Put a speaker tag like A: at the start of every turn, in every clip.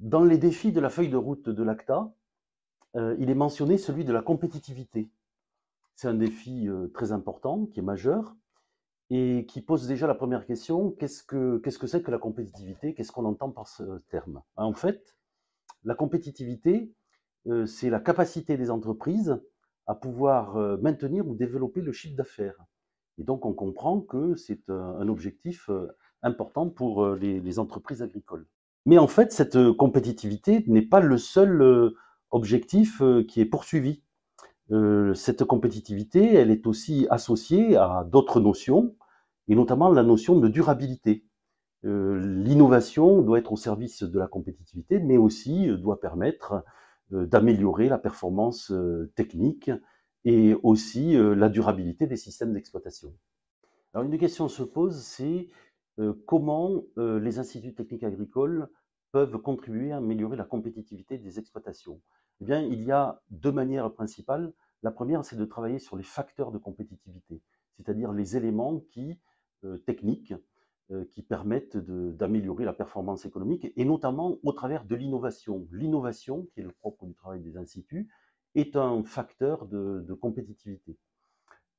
A: Dans les défis de la feuille de route de l'ACTA, il est mentionné celui de la compétitivité. C'est un défi très important, qui est majeur, et qui pose déjà la première question, qu'est-ce que c'est que la compétitivité? Qu'est-ce qu'on entend par ce terme? En fait, la compétitivité, c'est la capacité des entreprises à pouvoir maintenir ou développer le chiffre d'affaires. Et donc, on comprend que c'est un objectif important pour les entreprises agricoles. Mais en fait, cette compétitivité n'est pas le seul objectif qui est poursuivi. Cette compétitivité, elle est aussi associée à d'autres notions, et notamment la notion de durabilité. L'innovation doit être au service de la compétitivité, mais aussi doit permettre d'améliorer la performance technique et aussi la durabilité des systèmes d'exploitation. Alors une question se pose, c'est comment les instituts techniques agricoles peuvent contribuer à améliorer la compétitivité des exploitations. Eh bien, il y a deux manières principales. La première, c'est de travailler sur les facteurs de compétitivité, c'est-à-dire les éléments techniques qui permettent d'améliorer la performance économique, et notamment au travers de l'innovation. L'innovation, qui est le propre du travail des instituts, est un facteur de compétitivité.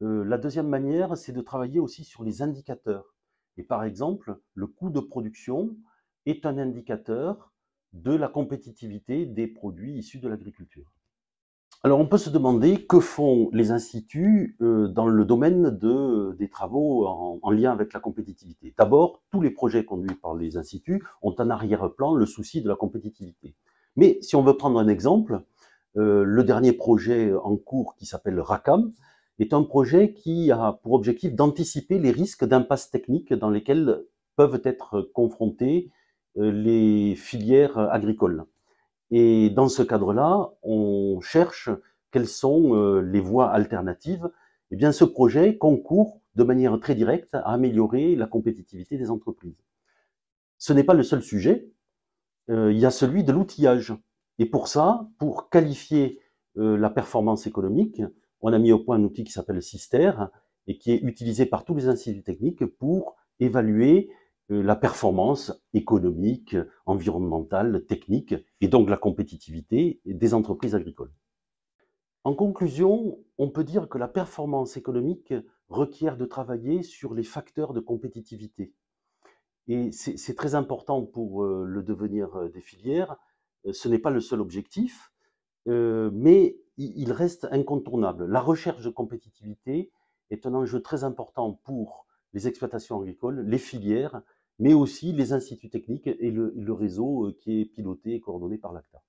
A: La deuxième manière, c'est de travailler aussi sur les indicateurs. Et par exemple, le coût de production est un indicateur de la compétitivité des produits issus de l'agriculture. Alors on peut se demander que font les instituts dans le domaine des travaux en lien avec la compétitivité. D'abord, tous les projets conduits par les instituts ont en arrière-plan le souci de la compétitivité. Mais si on veut prendre un exemple, le dernier projet en cours qui s'appelle RACAM est un projet qui a pour objectif d'anticiper les risques d'impasse technique dans lesquels peuvent être confrontées les filières agricoles. Et dans ce cadre-là, on cherche quelles sont les voies alternatives. Eh bien, ce projet concourt de manière très directe à améliorer la compétitivité des entreprises. Ce n'est pas le seul sujet. Il y a celui de l'outillage. Et pour ça, pour qualifier la performance économique, on a mis au point un outil qui s'appelle Sister et qui est utilisé par tous les instituts techniques pour évaluer la performance économique, environnementale, technique et donc la compétitivité des entreprises agricoles. En conclusion, on peut dire que la performance économique requiert de travailler sur les facteurs de compétitivité. Et c'est très important pour le devenir des filières. Ce n'est pas le seul objectif, mais il reste incontournable. La recherche de compétitivité est un enjeu très important pour les exploitations agricoles, les filières, mais aussi les instituts techniques et le réseau qui est piloté et coordonné par l'ACTA.